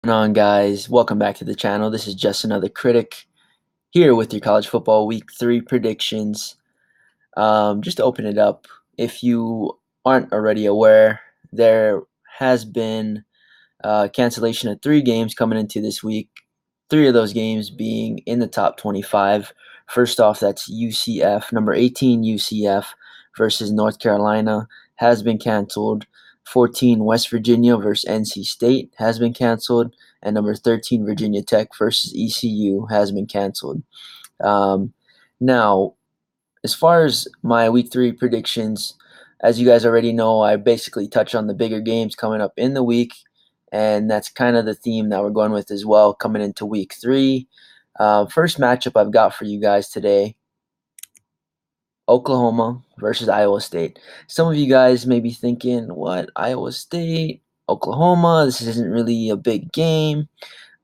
Going on, guys? Welcome back to the channel. This is just another critic here with your college football week 3 predictions. Just to open it up, if you aren't already aware, there has been cancellation of 3 games coming into this week. 3 of those games being in the top 25. First off, that's UCF, number 18 UCF versus North Carolina has been canceled. 14 West Virginia versus NC State has been canceled, and number 13 Virginia Tech versus ECU has been canceled. Now, as far as my week 3 predictions, as you guys already know, I basically touch on the bigger games coming up in the week, and that's kind of the theme that we're going with as well coming into week 3. First matchup I've got for you guys today, Oklahoma versus Iowa State. Some of you guys may be thinking, what, Iowa State, Oklahoma, this isn't really a big game.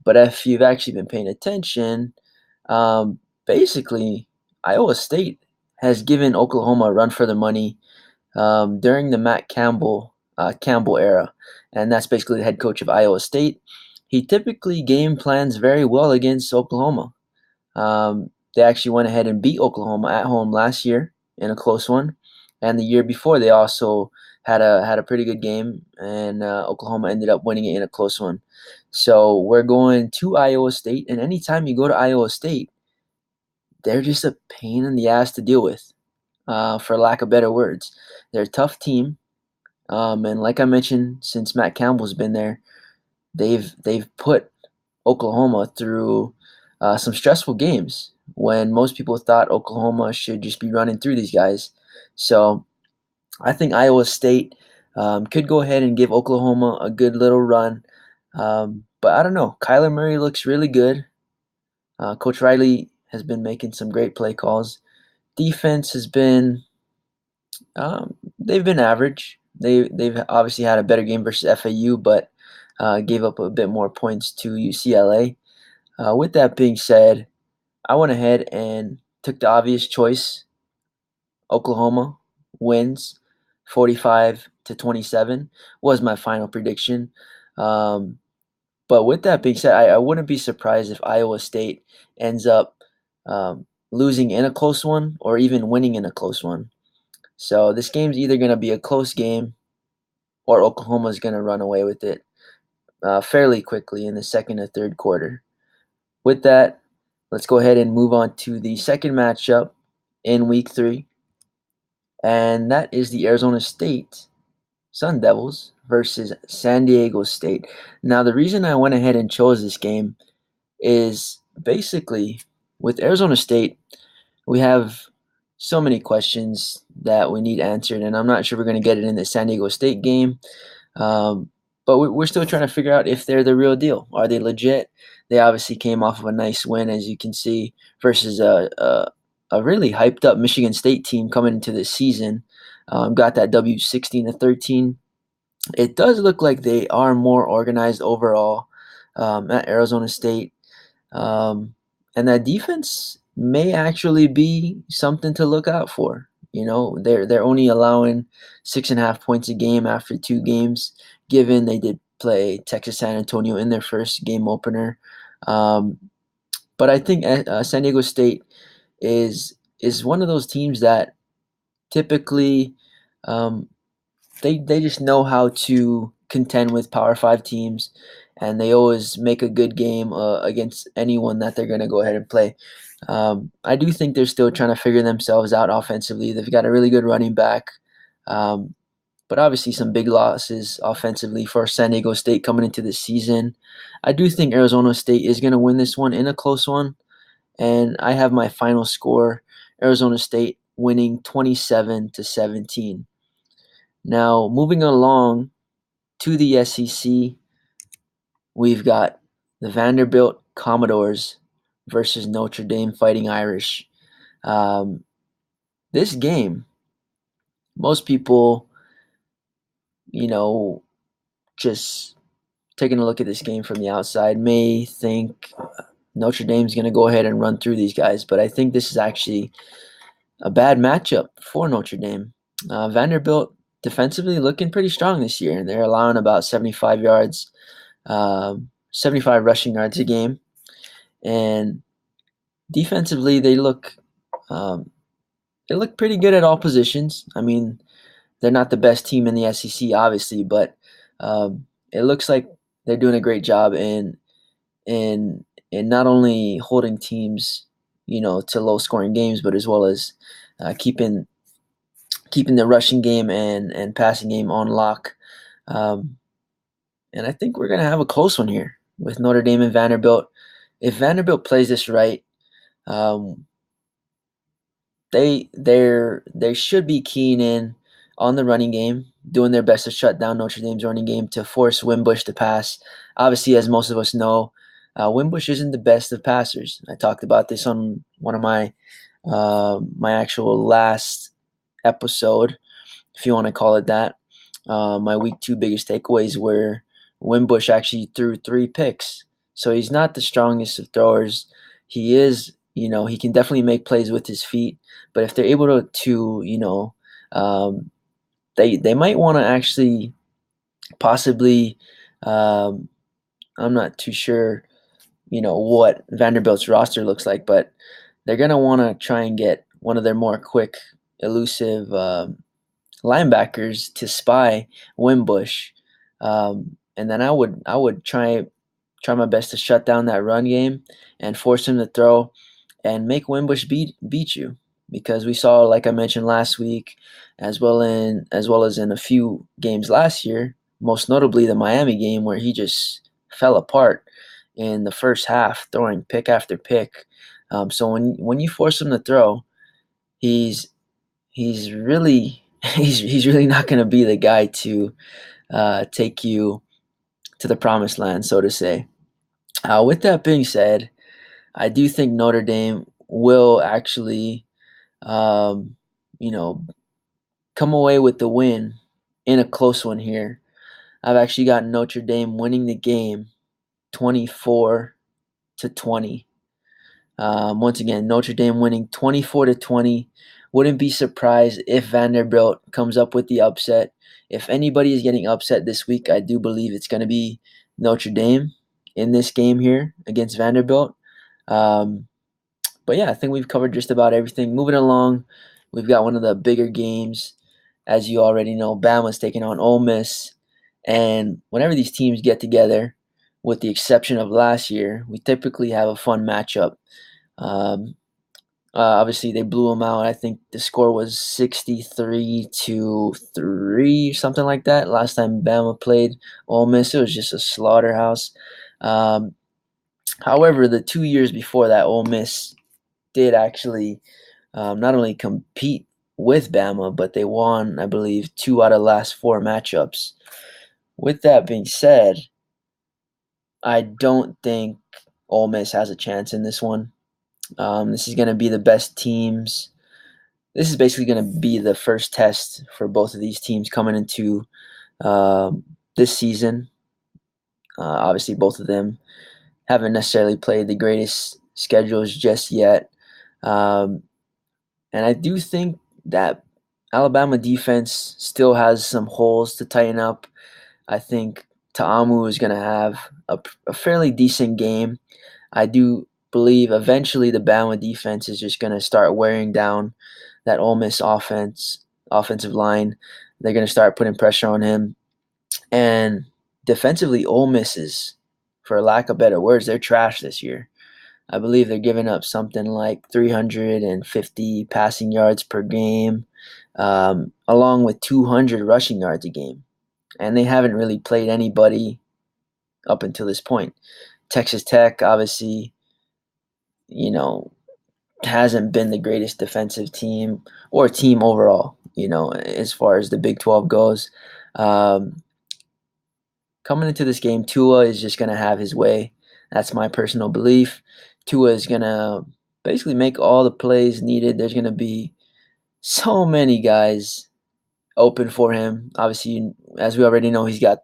But if you've actually been paying attention, basically, Iowa State has given Oklahoma a run for the money during the Matt Campbell era, and that's basically the head coach of Iowa State. He typically game plans very well against Oklahoma. They actually went ahead and beat Oklahoma at home last year in a close one, and the year before they also had a pretty good game, and Oklahoma ended up winning it in a close one. So we're going to Iowa State, and anytime you go to Iowa State, they're just a pain in the ass to deal with, for lack of better words. They're a tough team, and like I mentioned, since Matt Campbell's been there, they've put Oklahoma through some stressful games when most people thought Oklahoma should just be running through these guys. So I think Iowa State could go ahead and give Oklahoma a good little run. But I don't know. Kyler Murray looks really good. Coach Riley has been making some great play calls. Defense has been they've been average. They've obviously had a better game versus FAU, but gave up a bit more points to UCLA. With that being said, I went ahead and took the obvious choice. Oklahoma wins 45-27 was my final prediction. Um, but with that being said, I wouldn't be surprised if Iowa State ends up losing in a close one or even winning in a close one. So this game's either going to be a close game or Oklahoma's going to run away with it fairly quickly in the second or third quarter. With that, let's go ahead and move on to the second matchup in week 3, and that is the Arizona State Sun Devils versus San Diego State. Now, the reason I went ahead and chose this game is basically with Arizona State, we have so many questions that we need answered, and I'm not sure we're going to get it in the San Diego State game. But we're still trying to figure out if they're the real deal. Are they legit? They obviously came off of a nice win, as you can see, versus a really hyped up Michigan State team coming into this season. Got that W 16-13. It does look like they are more organized overall at Arizona State. And that defense may actually be something to look out for. You know, they're only allowing 6.5 points a game after 2 games, given they did play Texas San Antonio in their first game opener. But I think San Diego State is one of those teams that typically they just know how to contend with Power 5 teams, and they always make a good game against anyone that they're going to go ahead and play. I do think they're still trying to figure themselves out offensively. They've got a really good running back, but obviously some big losses offensively for San Diego State coming into this season. I do think Arizona State is going to win this one in a close one, and I have my final score, Arizona State winning 27-17. Now, moving along to the SEC, we've got the Vanderbilt Commodores versus Notre Dame Fighting Irish. This game, most people, just taking a look at this game from the outside may think Notre Dame's going to go ahead and run through these guys, but I think this is actually a bad matchup for Notre Dame. Vanderbilt defensively looking pretty strong this year. They're allowing about 75 yards 75 rushing yards a game, and defensively um, they look pretty good at all positions. I mean, they're not the best team in the SEC, obviously, but it looks like they're doing a great job in in not only holding teams, to low scoring games, but as well as keeping the rushing game and passing game on lock. Um, and I think we're gonna have a close one here with Notre Dame and Vanderbilt. If Vanderbilt plays this right, um, they should be keying in on the running game, doing their best to shut down Notre Dame's running game to force Wimbush to pass. Obviously, as most of us know, Wimbush isn't the best of passers. I talked about this on one of my actual last episode, if you want to call it that. My week 2 biggest takeaways were Wimbush actually threw 3 picks, so he's not the strongest of throwers. He is, he can definitely make plays with his feet, but if they're able to um, they might want to actually possibly, um, I'm not too sure, what Vanderbilt's roster looks like, but they're gonna want to try and get one of their more quick, elusive linebackers to spy Wimbush, and then I would try my best to shut down that run game and force him to throw and make Wimbush beat you, because we saw, like I mentioned last week, as well as in a few games last year, most notably the Miami game where he just fell apart in the first half, throwing pick after pick. So when you force him to throw, he's he's really he's really not going to be the guy to take you to the promised land, so to say. With that being said, I do think Notre Dame will actually, um, you know, come away with the win in a close one here. I've actually got Notre Dame winning the game 24-20. Once again, Notre Dame winning 24-20. Wouldn't be surprised if Vanderbilt comes up with the upset. If anybody is getting upset this week, I do believe it's going to be Notre Dame in this game here against Vanderbilt. Um, but yeah, I think we've covered just about everything. Moving along, we've got one of the bigger games. As you already know, Bama's taking on Ole Miss. And whenever these teams get together, with the exception of last year, we typically have a fun matchup. Um, Obviously, they blew them out. I think the score was 63-3, something like that. Last time Bama played Ole Miss, it was just a slaughterhouse. Um, However, the 2 years before that, Ole Miss did actually not only compete with Bama, but they won, I believe, 2 out of the last 4 matchups. With that being said, I don't think Ole Miss has a chance in this one. This is going to be the best teams. This is basically going to be the first test for both of these teams coming into this season. Obviously, both of them haven't necessarily played the greatest schedules just yet. Um, and I do think that Alabama defense still has some holes to tighten up. I think Ta'amu is going to have a fairly decent game. I do believe eventually the Bama defense is just going to start wearing down that Ole Miss offensive line. They're going to start putting pressure on him. And defensively, Ole Miss is, for lack of better words, they're trash this year. I believe they're giving up something like 350 passing yards per game, along with 200 rushing yards a game. And they haven't really played anybody up until this point. Texas Tech, obviously, you know, hasn't been the greatest defensive team or team overall, as far as the Big 12 goes. Um, Coming into this game, Tua is just going to have his way. That's my personal belief. Tua is going to basically make all the plays needed. There's going to be so many guys open for him. Obviously, as we already know, he's got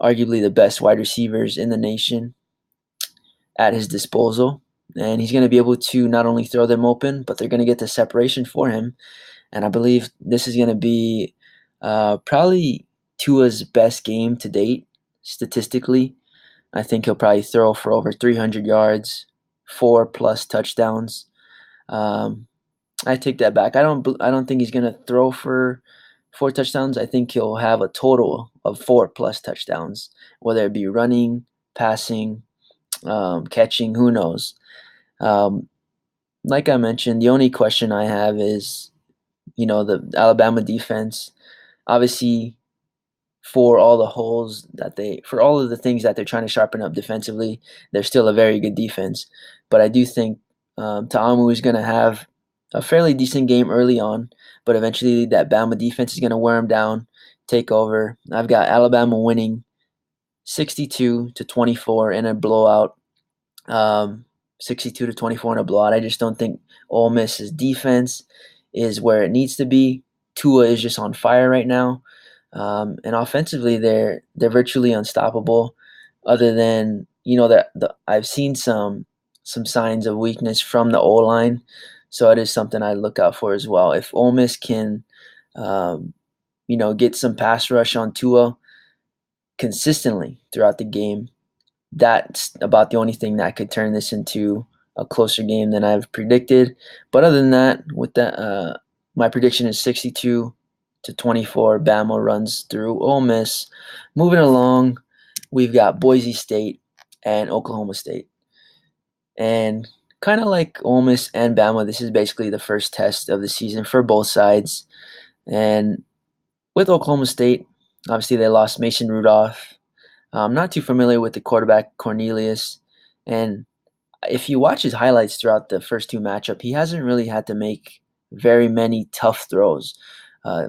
arguably the best wide receivers in the nation at his disposal. And he's going to be able to not only throw them open, but they're going to get the separation for him. And I believe this is going to be probably Tua's best game to date, statistically. I think he'll probably throw for over 300 yards, 4+ touchdowns. Um, I take that back. I don't think he's gonna throw for 4 touchdowns. I think he'll have a total of 4+ touchdowns, whether it be running, passing, catching. Who knows? Um, like I mentioned, the only question I have is, the Alabama defense. Obviously, for all of the things that they're trying to sharpen up defensively, they're still a very good defense. But I do think Ta'amu is going to have a fairly decent game early on, but eventually that Bama defense is going to wear him down, take over. I've got Alabama winning 62-24 in a blowout. um, 62-24 in a blowout. I just don't think Ole Miss's defense is where it needs to be. Tua is just on fire right now, and offensively they're virtually unstoppable. Other than that, I've seen some signs of weakness from the O line, so it is something I look out for as well. If Ole Miss can, um, get some pass rush on Tua consistently throughout the game, that's about the only thing that could turn this into a closer game than I've predicted. But other than that, with that, my prediction is 62-24. Bama runs through Ole Miss. Moving along, we've got Boise State and Oklahoma State. And kind of like Ole Miss and Bama, this is basically the first test of the season for both sides. And with Oklahoma State, obviously they lost Mason Rudolph. I'm not too familiar with the quarterback Cornelius, and if you watch his highlights throughout the first two matchup, he hasn't really had to make very many tough throws.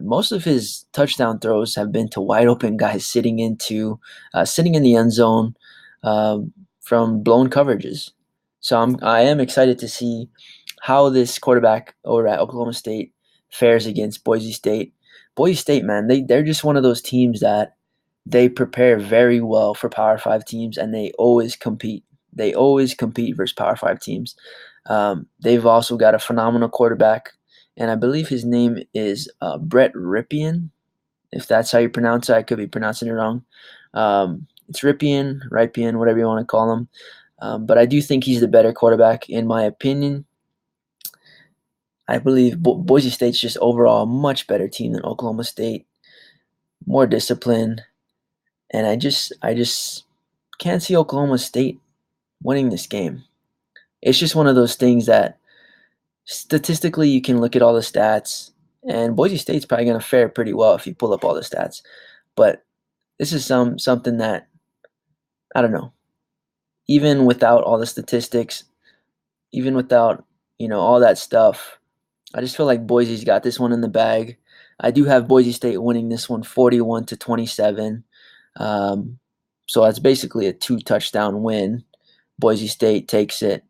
Most of his touchdown throws have been to wide open guys sitting in the end zone from blown coverages. So I am excited to see how this quarterback over at Oklahoma State fares against Boise State. Boise State, man, they're just one of those teams that they prepare very well for Power Five teams, and they always compete. They always compete versus Power Five teams. They've also got a phenomenal quarterback, and I believe his name is Brett Ripien. If that's how you pronounce it, I could be pronouncing it wrong. It's Ripien, whatever you want to call him. But I do think he's the better quarterback, in my opinion. I believe Boise State's just overall a much better team than Oklahoma State, more disciplined, and I just can't see Oklahoma State winning this game. It's just one of those things that statistically you can look at all the stats, and Boise State's probably going to fare pretty well if you pull up all the stats. But this is something that, I don't know. Even without all the statistics, even without all that stuff, I just feel like Boise's got this one in the bag. I do have Boise State winning this one 41-27. So that's basically a 2-touchdown win. Boise State takes it.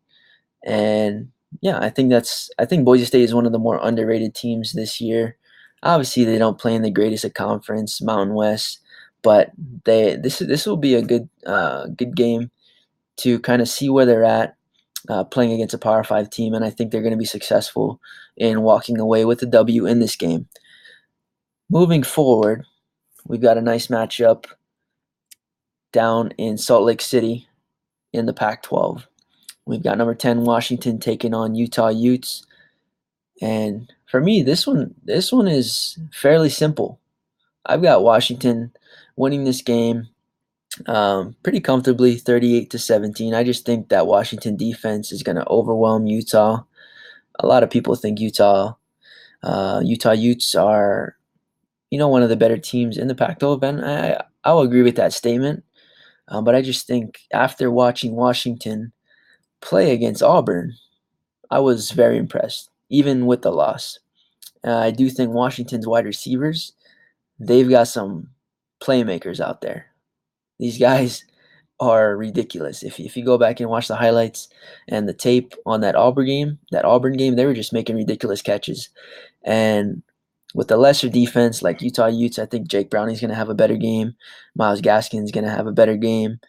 And yeah, I think Boise State is one of the more underrated teams this year. Obviously, they don't play in the greatest of conference, Mountain West, but this will be a good game to kind of see where they're at playing against a Power Five team, and I think they're going to be successful in walking away with a W in this game. Moving forward, we've got a nice matchup down in Salt Lake City in the Pac-12. We've got number 10 Washington taking on Utah Utes. And for me, this one is fairly simple. I've got Washington winning this game pretty comfortably, 38-17. I just think that Washington defense is going to overwhelm Utah. A lot of people think Utah Utes are, one of the better teams in the Pac-12, and I'll agree with that statement. But I just think after watching Washington play against Auburn, I was very impressed, even with the loss. I do think Washington's wide receivers, they've got some playmakers out there. These guys are ridiculous. If you go back and watch the highlights and the tape on that Auburn game, they were just making ridiculous catches. And with the lesser defense like Utah Utes, I think Jake Browning's going to have a better game. Myles Gaskin's going to have a better game.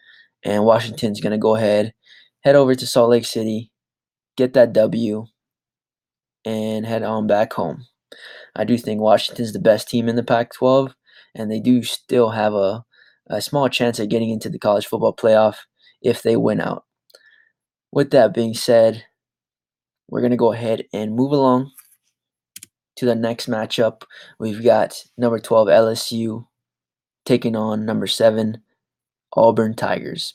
And Washington's going to go ahead, head over to Salt Lake City, get that W, and head on back home. I do think Washington's the best team in the Pac-12, and they do still have a small chance at getting into the college football playoff. if they win out. With that being said, we're going to go ahead and move along to the next matchup. We've got number 12 LSU taking on number 7 Auburn Tigers.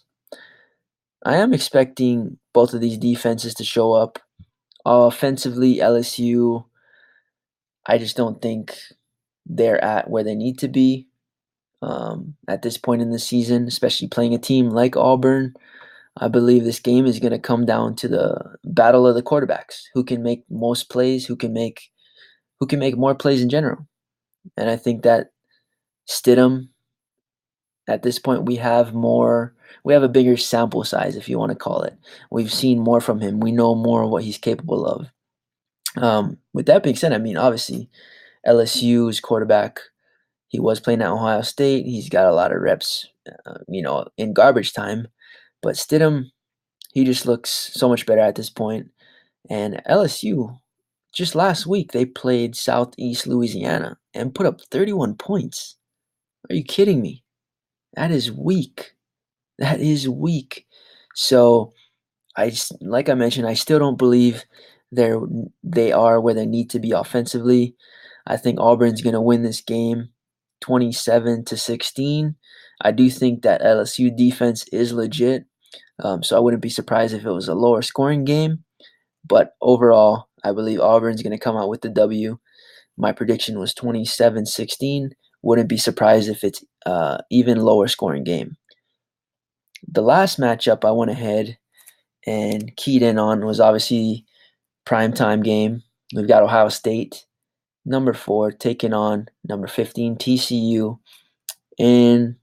I am expecting both of these defenses to show up. Offensively, LSU, I just don't think they're at where they need to be at this point in the season, especially playing a team like Auburn. I believe this game is going to come down to the battle of the quarterbacks. Who can make most plays? Who can make more plays in general? And I think that Stidham, at this point, we have a bigger sample size, if you want to call it. We've seen more from him. We know more of what he's capable of. With that being said, I mean, obviously, LSU's quarterback, he was playing at Ohio State. He's got a lot of reps, in garbage time. But Stidham, he just looks so much better at this point. And LSU, just last week, they played Southeast Louisiana and put up 31 points. Are you kidding me? That is weak. That is weak. So, like I mentioned, I still don't believe they are where they need to be offensively. I think Auburn's going to win this game 27-16. I do think that LSU defense is legit. So I wouldn't be surprised if it was a lower scoring game. But overall, I believe Auburn's going to come out with the W. My prediction was 27-16. Wouldn't be surprised if it's even lower scoring game. The last matchup I went ahead and keyed in on was obviously primetime game. We've got Ohio State, number 4, taking on number 15, TCU. And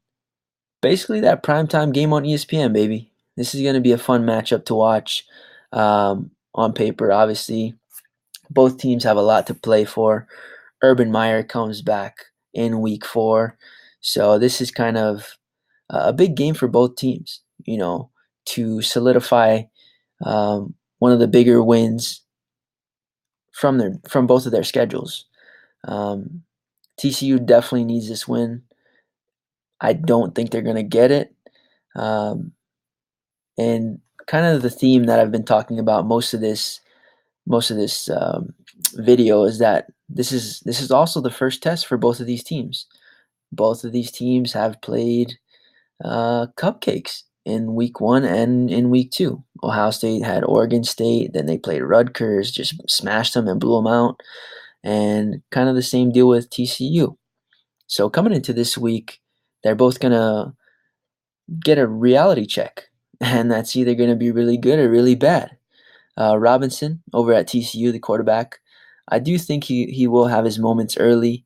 basically that primetime game on ESPN, baby. This is going to be a fun matchup to watch on paper, obviously. Both teams have a lot to play for. Urban Meyer comes back in week 4. So this is kind of a big game for both teams, to solidify one of the bigger wins from both of their schedules. TCU definitely needs this win. I don't think they're going to get it. And kind of the theme that I've been talking about most of this video is that this is also the first test for both of these teams. Both of these teams have played cupcakes in week 1 and in week 2. Ohio State had Oregon State, then they played Rutgers, just smashed them and blew them out, and kind of the same deal with TCU. So coming into this week, they're both going to get a reality check, and that's either going to be really good or really bad. Robinson over at TCU, the quarterback, I do think he will have his moments early.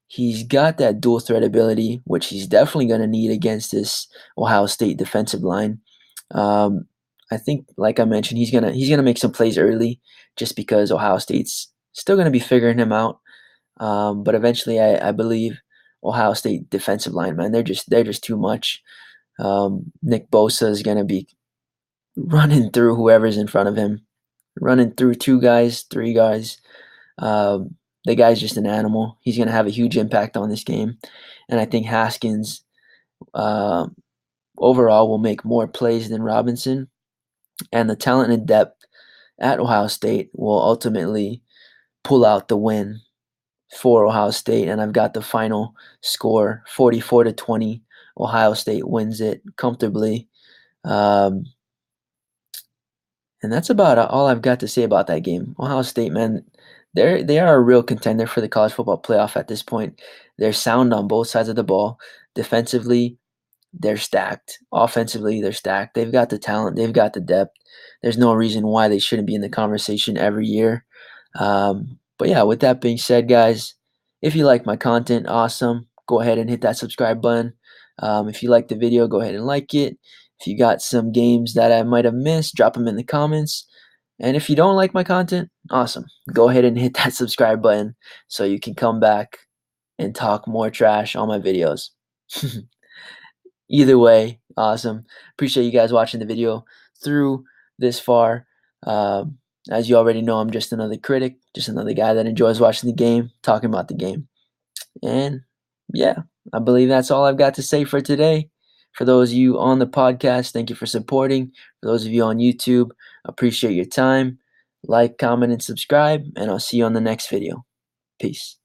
He's got that dual threat ability, which he's definitely going to need against this Ohio State defensive line. I think, like I mentioned, he's gonna make some plays early, just because Ohio State's still going to be figuring him out. But eventually, I believe Ohio State defensive line, man, they're just too much. Nick Bosa is going to be running through whoever's in front of him, running through 2 guys, 3 guys. The guy's just an animal. He's going to have a huge impact on this game. And I think Haskins overall will make more plays than Robinson. And the talent and depth at Ohio State will ultimately pull out the win for Ohio State. And I've got the final score, 44-20. Ohio State wins it comfortably. And that's about all I've got to say about that game. Ohio State, man, they are a real contender for the college football playoff at this point. They're sound on both sides of the ball. Defensively, they're stacked. Offensively, they're stacked. They've got the talent. They've got the depth. There's no reason why they shouldn't be in the conversation every year. But yeah, with that being said, guys, if you like my content, awesome. Go ahead and hit that subscribe button. If you like the video, go ahead and like it. If you got some games that I might have missed, drop them in the comments. And if you don't like my content, awesome. Go ahead and hit that subscribe button so you can come back and talk more trash on my videos. Either way, awesome. Appreciate you guys watching the video through this far. As you already know, I'm just another critic, just another guy that enjoys watching the game, talking about the game. And yeah, I believe that's all I've got to say for today. For those of you on the podcast, thank you for supporting. For those of you on YouTube, appreciate your time. Like, comment, and subscribe, and I'll see you on the next video. Peace.